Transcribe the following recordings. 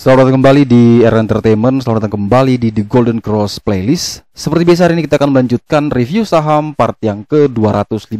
Selamat datang kembali di Era Entertainment. Selamat datang kembali di The Golden Cross Playlist. Seperti biasa, hari ini kita akan melanjutkan review saham part yang ke-250.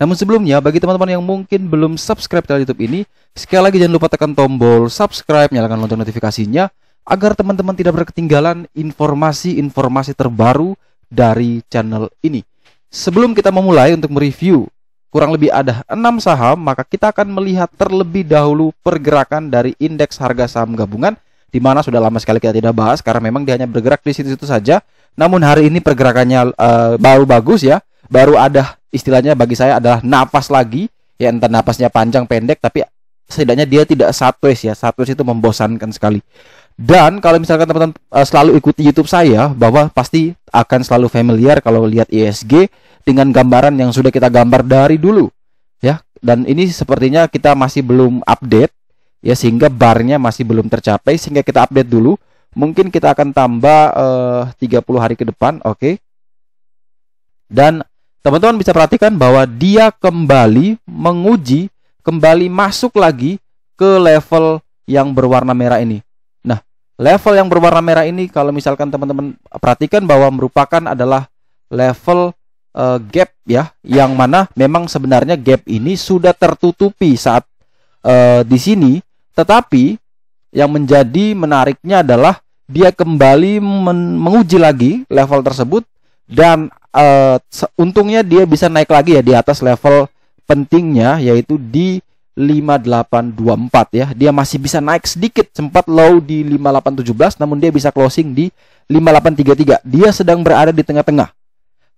Namun sebelumnya, bagi teman-teman yang mungkin belum subscribe channel YouTube ini, sekali lagi jangan lupa tekan tombol subscribe, nyalakan lonceng notifikasinya, agar teman-teman tidak berketinggalan informasi-informasi terbaru dari channel ini. Sebelum kita memulai untuk mereview kurang lebih ada 6 saham, maka kita akan melihat terlebih dahulu pergerakan dari indeks harga saham gabungan, di mana sudah lama sekali kita tidak bahas karena memang dia hanya bergerak di situ-situ saja. Namun hari ini pergerakannya baru bagus ya, baru ada istilahnya bagi saya adalah napas lagi, ya entah napasnya panjang pendek, tapi setidaknya dia tidak sideways ya, sideways itu membosankan sekali. Dan kalau misalkan teman-teman selalu ikuti YouTube saya, bahwa pasti akan selalu familiar kalau lihat ISG dengan gambaran yang sudah kita gambar dari dulu ya. Dan ini sepertinya kita masih belum update ya, sehingga barnya masih belum tercapai, sehingga kita update dulu. Mungkin kita akan tambah 30 hari ke depan, oke. Dan teman-teman bisa perhatikan bahwa dia kembali menguji, kembali masuk lagi ke level yang berwarna merah ini. Nah, level yang berwarna merah ini kalau misalkan teman-teman perhatikan bahwa merupakan adalah level gap ya, yang mana memang sebenarnya gap ini sudah tertutupi saat di sini, tetapi yang menjadi menariknya adalah dia kembali menguji lagi level tersebut, dan untungnya dia bisa naik lagi ya di atas level pentingnya, yaitu di 5824 ya. Dia masih bisa naik sedikit, sempat low di 5817, namun dia bisa closing di 5833. Dia sedang berada di tengah-tengah.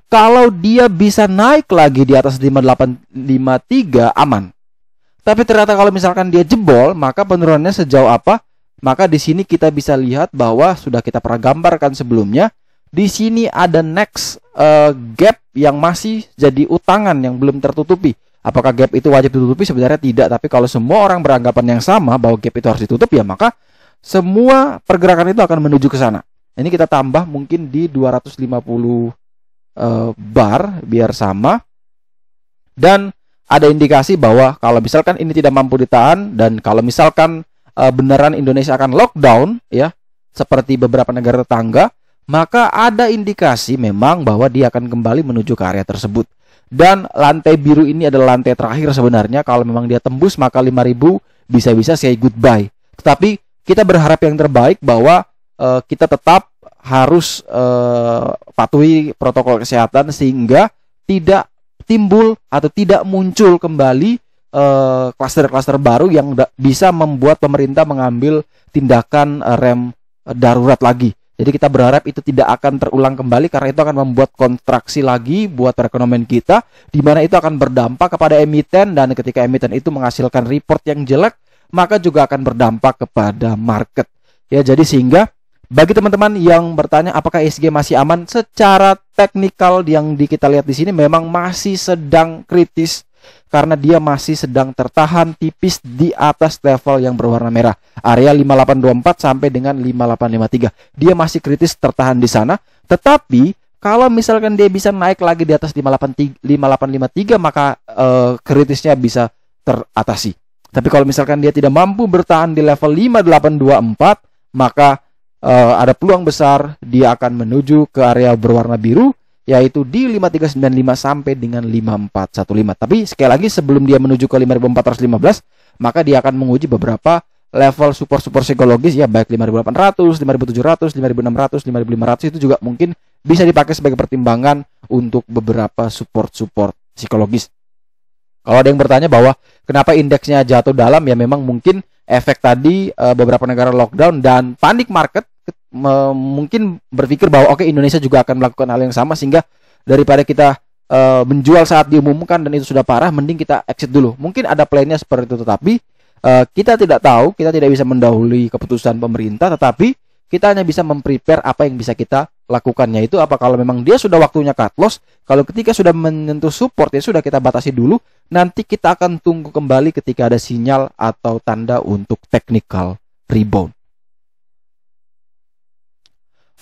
Kalau dia bisa naik lagi di atas 5853 aman. Tapi ternyata kalau misalkan dia jebol, maka penurunannya sejauh apa? Maka di sini kita bisa lihat bahwa sudah kita pernah gambarkan sebelumnya. Di sini ada next gap yang masih jadi utangan yang belum tertutupi. Apakah gap itu wajib ditutupi? Sebenarnya tidak. Tapi kalau semua orang beranggapan yang sama bahwa gap itu harus ditutup, ya maka semua pergerakan itu akan menuju ke sana. Ini kita tambah mungkin di 250 bar biar sama. Dan ada indikasi bahwa kalau misalkan ini tidak mampu ditahan, dan kalau misalkan beneran Indonesia akan lockdown ya, seperti beberapa negara tetangga, maka ada indikasi memang bahwa dia akan kembali menuju ke area tersebut. Dan lantai biru ini adalah lantai terakhir sebenarnya. Kalau memang dia tembus, maka 5.000 bisa-bisa say goodbye. Tetapi kita berharap yang terbaik, bahwa kita tetap harus patuhi protokol kesehatan, sehingga tidak timbul atau tidak muncul kembali klaster-klaster baru yang bisa membuat pemerintah mengambil tindakan rem darurat lagi. Jadi kita berharap itu tidak akan terulang kembali, karena itu akan membuat kontraksi lagi buat perekonomian kita, di mana itu akan berdampak kepada emiten, dan ketika emiten itu menghasilkan report yang jelek, maka juga akan berdampak kepada market. Ya, jadi sehingga bagi teman-teman yang bertanya apakah ISG masih aman, secara teknikal yang kita lihat di sini memang masih sedang kritis, karena dia masih sedang tertahan tipis di atas level yang berwarna merah, area 5824 sampai dengan 5853. Dia masih kritis tertahan di sana. Tetapi kalau misalkan dia bisa naik lagi di atas 5853, maka kritisnya bisa teratasi. Tapi kalau misalkan dia tidak mampu bertahan di level 5824, maka ada peluang besar dia akan menuju ke area berwarna biru, yaitu di 5395 sampai dengan 5415. Tapi sekali lagi, sebelum dia menuju ke 5415, maka dia akan menguji beberapa level support psikologis ya, baik 5800, 5700, 5600, 5500. Itu juga mungkin bisa dipakai sebagai pertimbangan untuk beberapa support psikologis. Kalau ada yang bertanya bahwa kenapa indeksnya jatuh dalam, ya memang mungkin efek tadi beberapa negara lockdown dan panik market mungkin berpikir bahwa oke, Indonesia juga akan melakukan hal yang sama, sehingga daripada kita menjual saat diumumkan dan itu sudah parah, mending kita exit dulu. Mungkin ada plannya seperti itu, tetapi kita tidak tahu, kita tidak bisa mendahului keputusan pemerintah, tetapi kita hanya bisa memprepare apa yang bisa kita lakukan, yaitu apa, kalau memang dia sudah waktunya cut loss, kalau ketika sudah menyentuh support ya sudah kita batasi dulu, nanti kita akan tunggu kembali ketika ada sinyal atau tanda untuk technical rebound.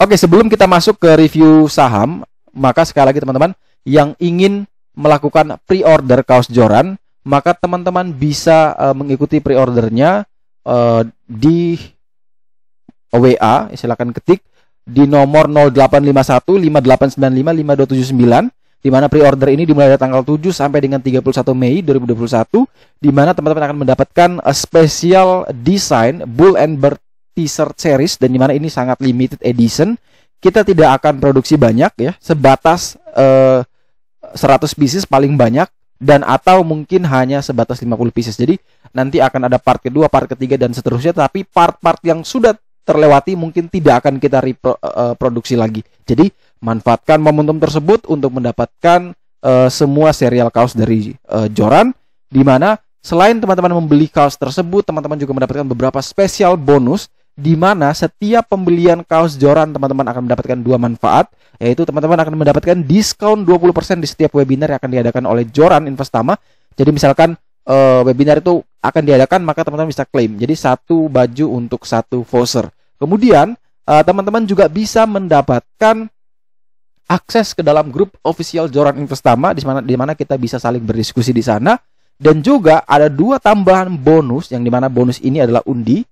Oke, sebelum kita masuk ke review saham, maka sekali lagi teman-teman yang ingin melakukan pre-order kaos Joran, maka teman-teman bisa mengikuti pre-ordernya di WA, silakan ketik di nomor 0851 5895 5279, di mana pre-order ini dimulai dari tanggal 7 sampai dengan 31 Mei 2021, di mana teman-teman akan mendapatkan special design Bull and Bear T-shirt series, dan di mana ini sangat limited edition. Kita tidak akan produksi banyak ya, sebatas 100 pieces paling banyak, dan atau mungkin hanya sebatas 50 pieces. Jadi nanti akan ada part kedua, part ketiga, dan seterusnya, tapi part-part yang sudah terlewati mungkin tidak akan kita produksi lagi. Jadi manfaatkan momentum tersebut untuk mendapatkan semua serial kaos dari Joran, di mana selain teman-teman membeli kaos tersebut, teman-teman juga mendapatkan beberapa spesial bonus, di mana setiap pembelian kaos Joran teman-teman akan mendapatkan dua manfaat, yaitu teman-teman akan mendapatkan diskon 20% di setiap webinar yang akan diadakan oleh Joran Investama. Jadi misalkan webinar itu akan diadakan, maka teman-teman bisa klaim. Jadi satu baju untuk satu voucher. Kemudian teman-teman juga bisa mendapatkan akses ke dalam grup official Joran Investama, di mana kita bisa saling berdiskusi di sana. Dan juga ada dua tambahan bonus, yang dimana bonus ini adalah undi.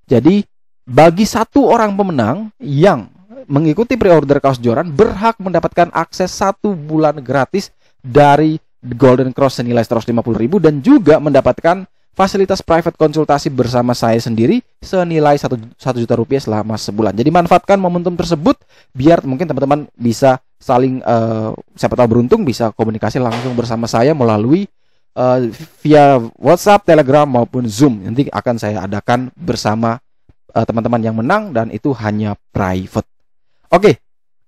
Jadi bagi satu orang pemenang yang mengikuti pre-order kaos Joran berhak mendapatkan akses 1 bulan gratis dari Golden Cross senilai 150.000, dan juga mendapatkan fasilitas private konsultasi bersama saya sendiri senilai 1 juta rupiah selama sebulan. Jadi manfaatkan momentum tersebut biar mungkin teman-teman bisa saling siapa tahu beruntung bisa komunikasi langsung bersama saya melalui via WhatsApp, Telegram maupun Zoom. Nanti akan saya adakan bersama teman-teman yang menang, dan itu hanya private. Oke.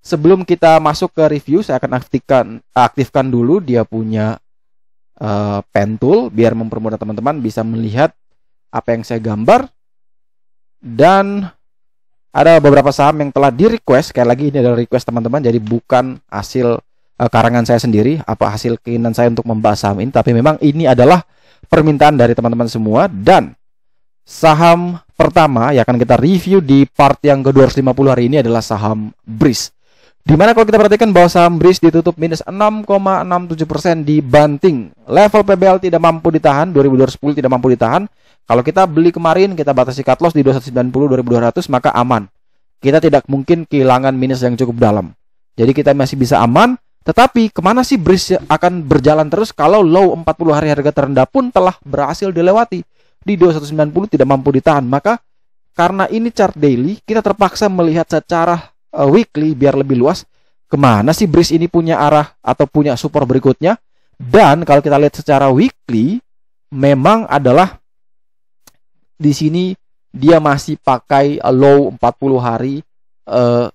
Sebelum kita masuk ke review, saya akan aktifkan dulu dia punya pen tool biar mempermudah teman-teman bisa melihat apa yang saya gambar. Dan ada beberapa saham yang telah di-request. Sekali lagi ini adalah request teman-teman, jadi bukan hasil karangan saya sendiri, apa hasil keinginan saya untuk membahas saham ini, tapi memang ini adalah permintaan dari teman-teman semua. Dan saham pertama yang akan kita review di part yang ke-250 hari ini adalah saham Breeze. Dimana kalau kita perhatikan bahwa saham Breeze ditutup minus 6,67% dibanting level PBL tidak mampu ditahan, 2210 tidak mampu ditahan. Kalau kita beli kemarin, kita batasi cut loss di 2190, 2200, maka aman. Kita tidak mungkin kehilangan minus yang cukup dalam. Jadi kita masih bisa aman. Tetapi kemana sih Breeze akan berjalan terus kalau low 40 hari harga terendah pun telah berhasil dilewati di 2190 tidak mampu ditahan? Maka karena ini chart daily, kita terpaksa melihat secara weekly biar lebih luas kemana sih Breeze ini punya arah atau punya support berikutnya. Dan kalau kita lihat secara weekly, memang adalah di sini dia masih pakai low 40 hari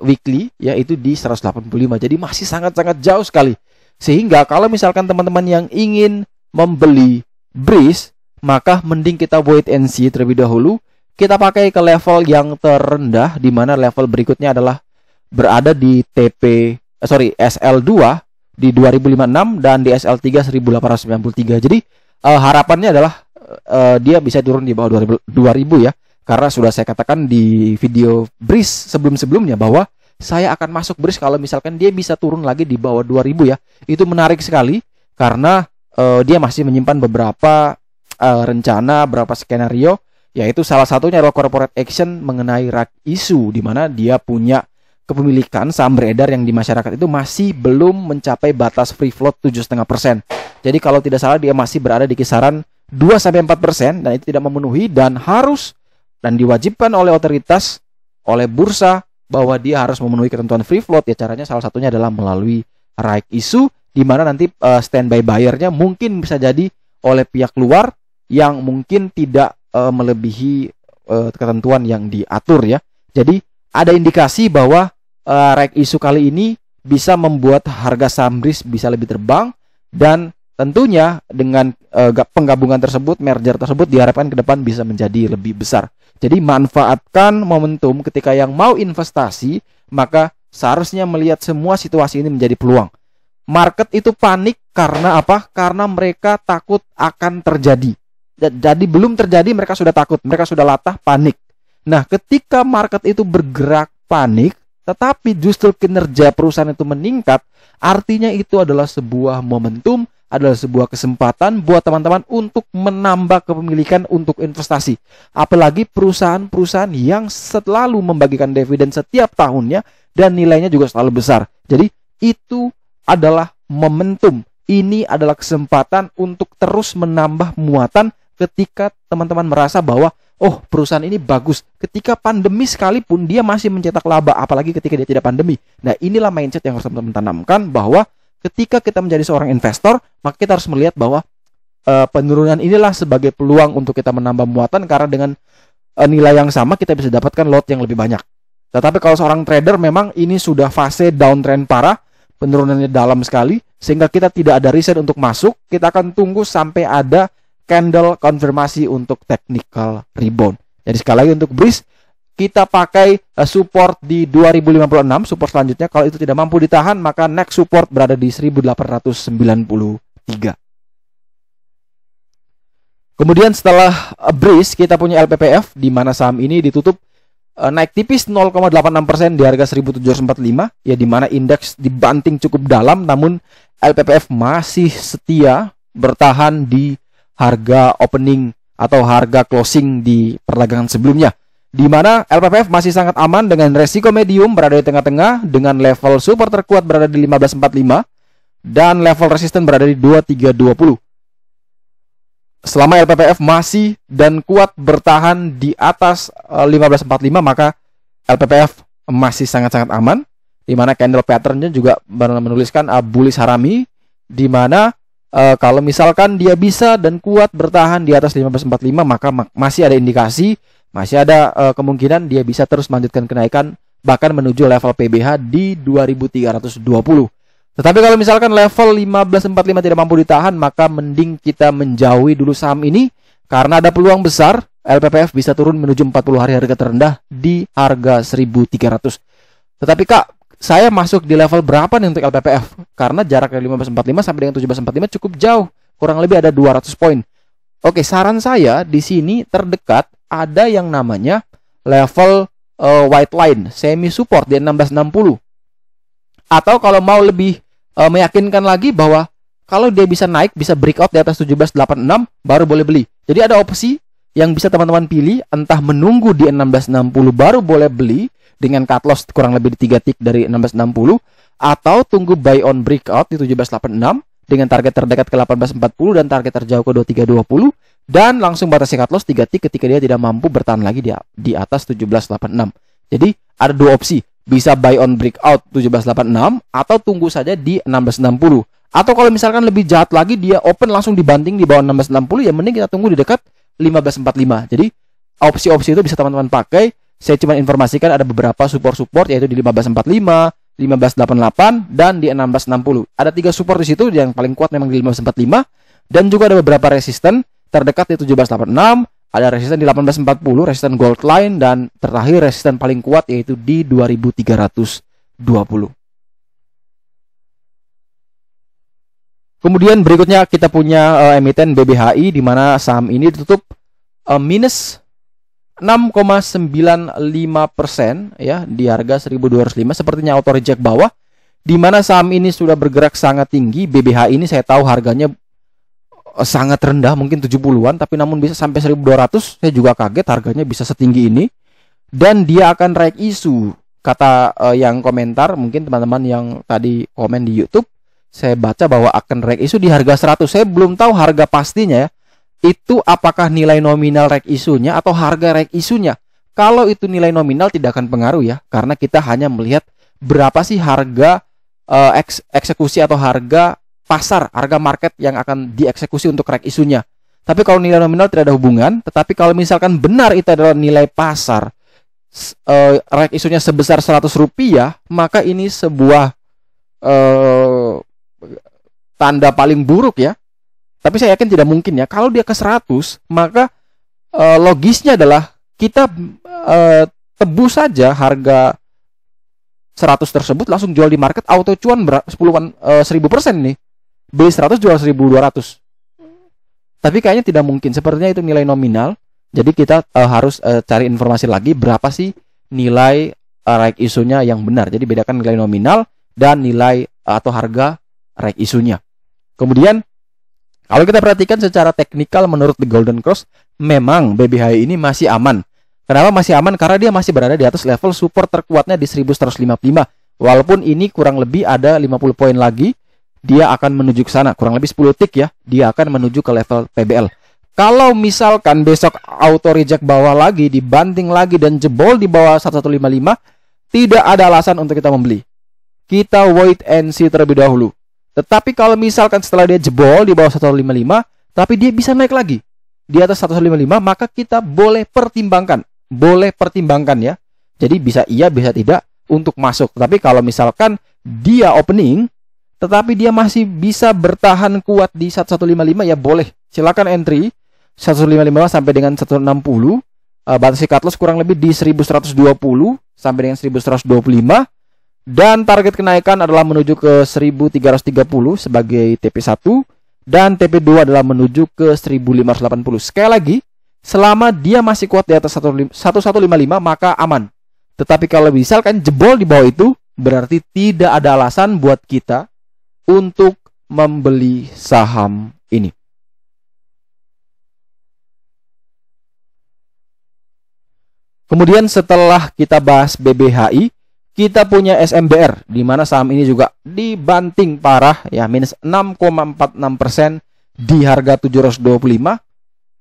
weekly, yaitu di 185. Jadi masih sangat-sangat jauh sekali. Sehingga kalau misalkan teman-teman yang ingin membeli Breeze, maka mending kita wait and see terlebih dahulu. Kita pakai ke level yang terendah, di mana level berikutnya adalah berada di SL2 di 2056 dan di SL3 1893. Jadi harapannya adalah dia bisa turun di bawah 2000 ya. Karena sudah saya katakan di video Breeze sebelum-sebelumnya bahwa saya akan masuk Breeze kalau misalkan dia bisa turun lagi di bawah 2000 ya. Itu menarik sekali karena dia masih menyimpan beberapa rencana, beberapa skenario, yaitu salah satunya adalah corporate action mengenai right issue, di mana dia punya kepemilikan saham beredar yang di masyarakat itu masih belum mencapai batas free float 7,5%. Jadi kalau tidak salah dia masih berada di kisaran 2-4%, dan itu tidak memenuhi dan harus dan diwajibkan oleh otoritas, oleh bursa bahwa dia harus memenuhi ketentuan free float. Ya caranya salah satunya adalah melalui right issue, di mana nanti standby buyernya mungkin bisa jadi oleh pihak luar yang mungkin tidak melebihi ketentuan yang diatur ya. Jadi ada indikasi bahwa right issue kali ini bisa membuat harga saham Breeze bisa lebih terbang, dan tentunya dengan penggabungan tersebut, merger tersebut diharapkan ke depan bisa menjadi lebih besar. Jadi manfaatkan momentum ketika yang mau investasi, maka seharusnya melihat semua situasi ini menjadi peluang. Market itu panik karena apa? Karena mereka takut akan terjadi. Jadi belum terjadi mereka sudah takut, mereka sudah latah, panik. Nah, ketika market itu bergerak panik, tetapi justru kinerja perusahaan itu meningkat, artinya itu adalah sebuah momentum, adalah sebuah kesempatan buat teman-teman untuk menambah kepemilikan untuk investasi. Apalagi perusahaan-perusahaan yang selalu membagikan dividen setiap tahunnya dan nilainya juga selalu besar. Jadi itu adalah momentum. Ini adalah kesempatan untuk terus menambah muatan ketika teman-teman merasa bahwa oh, perusahaan ini bagus. Ketika pandemi sekalipun dia masih mencetak laba, apalagi ketika dia tidak pandemi. Nah, inilah mindset yang harus teman-teman tanamkan, bahwa ketika kita menjadi seorang investor, maka kita harus melihat bahwa penurunan inilah sebagai peluang untuk kita menambah muatan, karena dengan nilai yang sama kita bisa dapatkan lot yang lebih banyak. Tetapi kalau seorang trader, memang ini sudah fase downtrend parah, penurunannya dalam sekali, sehingga kita tidak ada riset untuk masuk. Kita akan tunggu sampai ada candle konfirmasi untuk technical rebound. Jadi sekali lagi untuk BRIS, kita pakai support di 2056, support selanjutnya. Kalau itu tidak mampu ditahan, maka next support berada di 1893. Kemudian setelah BRIS, kita punya LPPF, di mana saham ini ditutup naik tipis 0,86% di harga 1745, ya, di mana indeks dibanting cukup dalam, namun LPPF masih setia bertahan di harga opening atau harga closing di perdagangan sebelumnya, di mana LPPF masih sangat aman dengan resiko medium berada di tengah-tengah, dengan level support terkuat berada di 1545 dan level resisten berada di 2320. Selama LPPF masih dan kuat bertahan di atas 1545, maka LPPF masih sangat-sangat aman, di mana candle patternnya juga menuliskan bullish harami, di mana kalau misalkan dia bisa dan kuat bertahan di atas 1545, maka masih ada indikasi, masih ada kemungkinan dia bisa terus melanjutkan kenaikan, bahkan menuju level PBH di 2320. Tetapi kalau misalkan level 1545 tidak mampu ditahan, maka mending kita menjauhi dulu saham ini, karena ada peluang besar LPPF bisa turun menuju 40 hari harga terendah di harga 1300. Tetapi Kak, saya masuk di level berapa nih untuk LPPF? Karena jarak dari 1545 sampai dengan 1745 cukup jauh, kurang lebih ada 200 poin. Oke, saran saya di sini terdekat ada yang namanya level white line, semi support di 1660. Atau kalau mau lebih meyakinkan lagi bahwa kalau dia bisa naik, bisa breakout di atas 1786, baru boleh beli. Jadi ada opsi yang bisa teman-teman pilih, entah menunggu di 1660 baru boleh beli dengan cut loss kurang lebih di 3 tick dari 1660, atau tunggu buy on breakout di 1786 dengan target terdekat ke 1840 dan target terjauh ke 2320, dan langsung batasi cut loss 3 tick ketika dia tidak mampu bertahan lagi di atas 1786. Jadi ada dua opsi, bisa buy on breakout 1786 atau tunggu saja di 1660. Atau kalau misalkan lebih jahat lagi, dia open langsung dibanting di bawah 1660, ya mending kita tunggu di dekat 1545. Jadi opsi-opsi itu bisa teman-teman pakai. Saya cuma informasikan ada beberapa support-support, yaitu di 1545, 1588, dan di 1660. Ada 3 support di situ, yang paling kuat memang di 1545, dan juga ada beberapa resisten terdekat di 1786, ada resisten di 1840, resisten gold line, dan terakhir resisten paling kuat yaitu di 2320. Kemudian berikutnya kita punya emiten BBHI, di mana saham ini ditutup minus 6,95% ya di harga 1205, sepertinya auto reject bawah, di mana saham ini sudah bergerak sangat tinggi. BBHI ini saya tahu harganya sangat rendah, mungkin 70-an, tapi namun bisa sampai 1200. Saya juga kaget harganya bisa setinggi ini, dan dia akan naik isu, kata yang komentar, mungkin teman-teman yang tadi komen di YouTube, saya baca bahwa akan naik isu di harga 100. Saya belum tahu harga pastinya ya, itu apakah nilai nominal rek isunya atau harga rek isunya. Kalau itu nilai nominal tidak akan pengaruh ya, karena kita hanya melihat berapa sih harga eksekusi atau harga pasar, harga market yang akan dieksekusi untuk rek isunya. Tapi kalau nilai nominal tidak ada hubungan. Tetapi kalau misalkan benar itu adalah nilai pasar, rek isunya sebesar 100 rupiah, maka ini sebuah tanda paling buruk ya. Tapi saya yakin tidak mungkin ya. Kalau dia ke 100, maka logisnya adalah kita tebus saja harga 100 tersebut, langsung jual di market, auto cuan 1000% nih. Beli 100 jual 1200. Tapi kayaknya tidak mungkin. Sepertinya itu nilai nominal. Jadi kita harus cari informasi lagi berapa sih nilai right isunya yang benar. Jadi bedakan nilai nominal dan nilai atau harga right isunya. Kemudian Kalau kita perhatikan secara teknikal menurut The Golden Cross, memang BBHI ini masih aman. Kenapa masih aman? Karena dia masih berada di atas level support terkuatnya di 1155. Walaupun ini kurang lebih ada 50 poin lagi, dia akan menuju ke sana. Kurang lebih 10 tick ya, dia akan menuju ke level PBL. Kalau misalkan besok auto reject bawah lagi, dibanting lagi dan jebol di bawah 1155, tidak ada alasan untuk kita membeli. Kita wait and see terlebih dahulu. Tetapi kalau misalkan setelah dia jebol di bawah 155, tapi dia bisa naik lagi di atas 155, maka kita boleh pertimbangkan. Boleh pertimbangkan ya. Jadi bisa iya, bisa tidak untuk masuk. Tapi kalau misalkan dia opening, tetapi dia masih bisa bertahan kuat di 1155, ya boleh. Silakan entry 155 sampai dengan 160. Batas cut loss kurang lebih di 1120 sampai dengan 1125. Dan target kenaikan adalah menuju ke 1330 sebagai TP1, dan TP2 adalah menuju ke 1580. Sekali lagi, selama dia masih kuat di atas 1155 maka aman. Tetapi kalau misalkan jebol di bawah itu, berarti tidak ada alasan buat kita untuk membeli saham ini. Kemudian setelah kita bahas BBHI, kita punya SMBR, di mana saham ini juga dibanting parah ya, minus 6,46% di harga 725.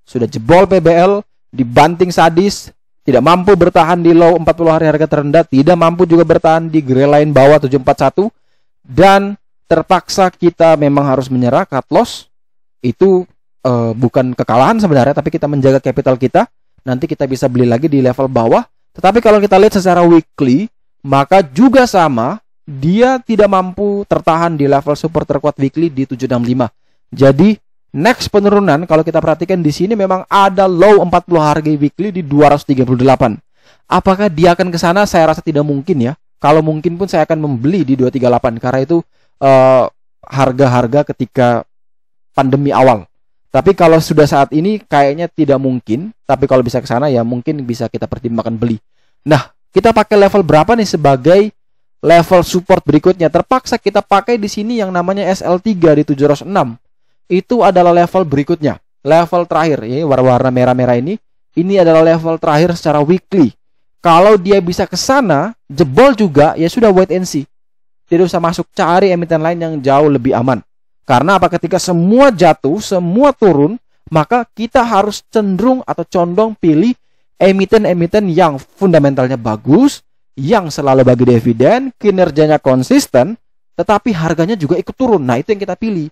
Sudah jebol PBL, dibanting sadis, tidak mampu bertahan di low 40 hari harga terendah, tidak mampu juga bertahan di gray line bawah 741, dan terpaksa kita memang harus menyerah. Cut loss itu bukan kekalahan sebenarnya, tapi kita menjaga capital kita. Nanti kita bisa beli lagi di level bawah. Tetapi kalau kita lihat secara weekly, maka juga sama, dia tidak mampu tertahan di level support terkuat weekly di 765. Jadi next penurunan kalau kita perhatikan di sini memang ada low 40 harga weekly di 238. Apakah dia akan ke sana? Saya rasa tidak mungkin ya. Kalau mungkin pun saya akan membeli di 238 karena itu harga-harga ketika pandemi awal. Tapi kalau sudah saat ini kayaknya tidak mungkin. Tapi kalau bisa ke sana ya mungkin bisa kita pertimbangkan beli. Nah, kita pakai level berapa nih sebagai level support berikutnya? Terpaksa kita pakai di sini yang namanya SL3 di 706. Itu adalah level berikutnya. Level terakhir, ya, warna merah-merah ini. Ini adalah level terakhir secara weekly. Kalau dia bisa ke sana, jebol juga, ya sudah wait and see. Tidak usah masuk, cari emiten lain yang jauh lebih aman. Karena apa? Ketika semua jatuh, semua turun, maka kita harus cenderung atau condong pilih emiten-emiten yang fundamentalnya bagus, yang selalu bagi dividen, kinerjanya konsisten, tetapi harganya juga ikut turun. Nah, itu yang kita pilih.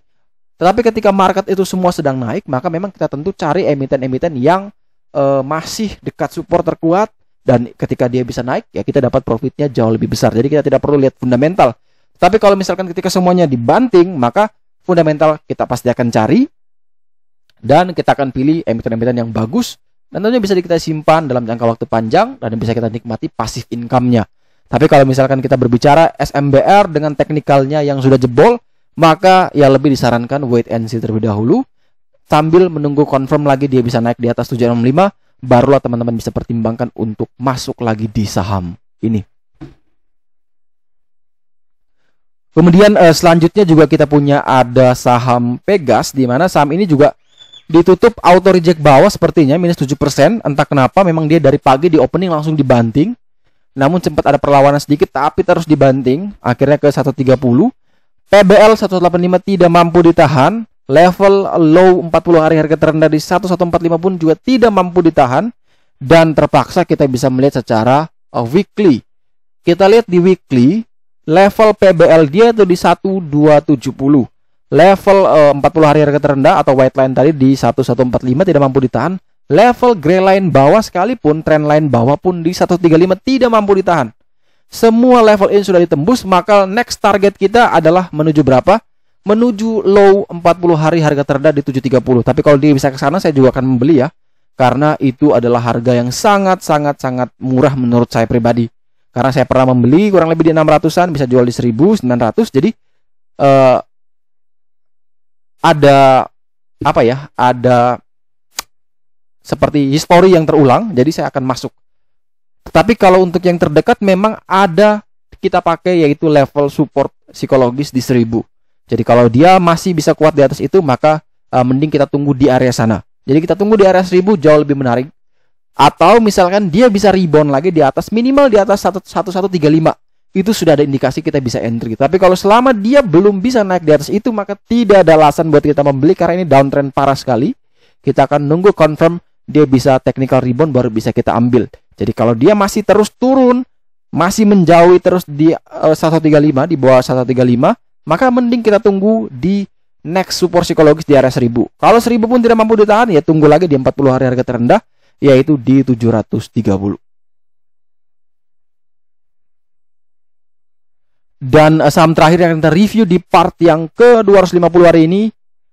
Tetapi ketika market itu semua sedang naik, maka memang kita tentu cari emiten-emiten yang masih dekat support terkuat, dan ketika dia bisa naik, ya kita dapat profitnya jauh lebih besar. Jadi kita tidak perlu lihat fundamental. Tapi kalau misalkan ketika semuanya dibanting, maka fundamental kita pasti akan cari, dan kita akan pilih emiten-emiten yang bagus, dan tentunya bisa kita simpan dalam jangka waktu panjang, dan bisa kita nikmati pasif income-nya. Tapi kalau misalkan kita berbicara SMBR dengan teknikalnya yang sudah jebol, maka ya lebih disarankan wait and see terlebih dahulu, sambil menunggu confirm lagi dia bisa naik di atas 765, barulah teman-teman bisa pertimbangkan untuk masuk lagi di saham ini. Kemudian selanjutnya juga kita punya ada saham Pegas, di mana saham ini juga ditutup auto reject bawah sepertinya minus 7%. Entah kenapa memang dia dari pagi di opening langsung dibanting. Namun sempat ada perlawanan sedikit tapi terus dibanting, akhirnya ke 130. PBL 185 tidak mampu ditahan. Level low 40 hari harga terendah di 1145 pun juga tidak mampu ditahan, dan terpaksa kita bisa melihat secara weekly. Kita lihat di weekly, level PBL dia itu di 1270. Level 40 hari harga terendah atau white line tadi di 1145 tidak mampu ditahan. Level gray line bawah sekalipun, trend line bawah pun di 135 tidak mampu ditahan. Semua level ini sudah ditembus, maka next target kita adalah menuju berapa? Menuju low 40 hari harga terendah di 730. Tapi kalau dia bisa ke sana, saya juga akan membeli ya. Karena itu adalah harga yang sangat murah menurut saya pribadi. Karena saya pernah membeli kurang lebih di 600-an, bisa jual di 1.900. Jadi ada apa ya? Ada seperti histori yang terulang. Jadi saya akan masuk. Tetapi kalau untuk yang terdekat memang ada kita pakai, yaitu level support psikologis di 1000. Jadi kalau dia masih bisa kuat di atas itu, maka mending kita tunggu di area sana. Jadi kita tunggu di area 1000 jauh lebih menarik. Atau misalkan dia bisa rebound lagi di atas, minimal di atas 1135. Itu sudah ada indikasi kita bisa entry. Tapi kalau selama dia belum bisa naik di atas itu, maka tidak ada alasan buat kita membeli karena ini downtrend parah sekali. Kita akan nunggu confirm dia bisa technical rebound baru bisa kita ambil. Jadi kalau dia masih terus turun, masih menjauhi terus di 135, di bawah 135, maka mending kita tunggu di next support psikologis di area 1000. Kalau 1000 pun tidak mampu ditahan, ya tunggu lagi di 40 hari harga terendah, yaitu di 730. Dan saham terakhir yang kita review di part yang ke-250 hari ini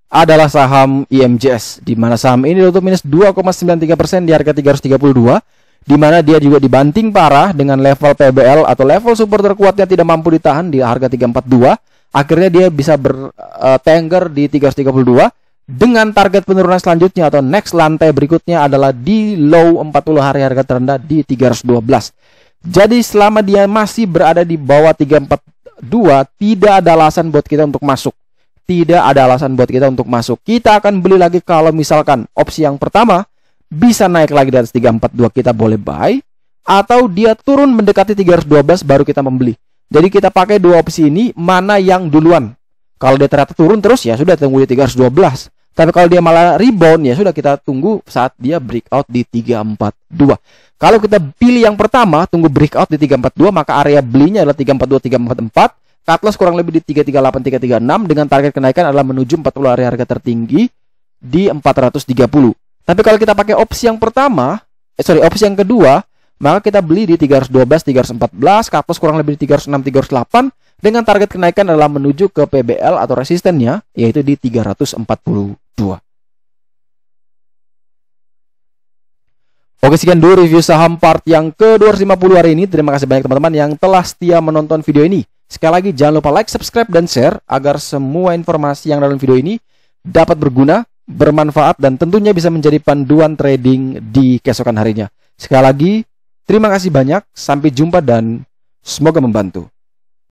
adalah saham IMJS, di mana saham ini tutup minus 2,93% di harga 332, di mana dia juga dibanting parah dengan level PBL atau level support terkuatnya tidak mampu ditahan di harga 342. Akhirnya dia bisa bertengger di 332 dengan target penurunan selanjutnya atau next lantai berikutnya adalah di low 40 hari harga terendah di 312. Jadi selama dia masih berada di bawah 342, tidak ada alasan buat kita untuk masuk. Tidak ada alasan buat kita untuk masuk. Kita akan beli lagi kalau misalkan opsi yang pertama bisa naik lagi di atas 342, kita boleh buy. Atau dia turun mendekati 312 baru kita membeli. Jadi kita pakai dua opsi ini, mana yang duluan. Kalau dia ternyata turun terus, ya sudah tunggu di 312. Tapi kalau dia malah rebound, ya sudah kita tunggu saat dia breakout di 342. Kalau kita pilih yang pertama, tunggu breakout di 342, maka area belinya adalah 342, 344. Cut loss kurang lebih di 338, 336 dengan target kenaikan adalah menuju 40 hari harga tertinggi di 430. Tapi kalau kita pakai opsi yang pertama, opsi yang kedua, maka kita beli di 312, 314, cut loss kurang lebih di 306, 308 dengan target kenaikan adalah menuju ke PBL atau resistennya, yaitu di 342. Oke, sekian dulu review saham part yang ke-250 hari ini. Terima kasih banyak teman-teman yang telah setia menonton video ini. Sekali lagi jangan lupa like, subscribe, dan share agar semua informasi yang dalam video ini dapat berguna, bermanfaat, dan tentunya bisa menjadi panduan trading di keesokan harinya. Sekali lagi, terima kasih banyak, sampai jumpa dan semoga membantu.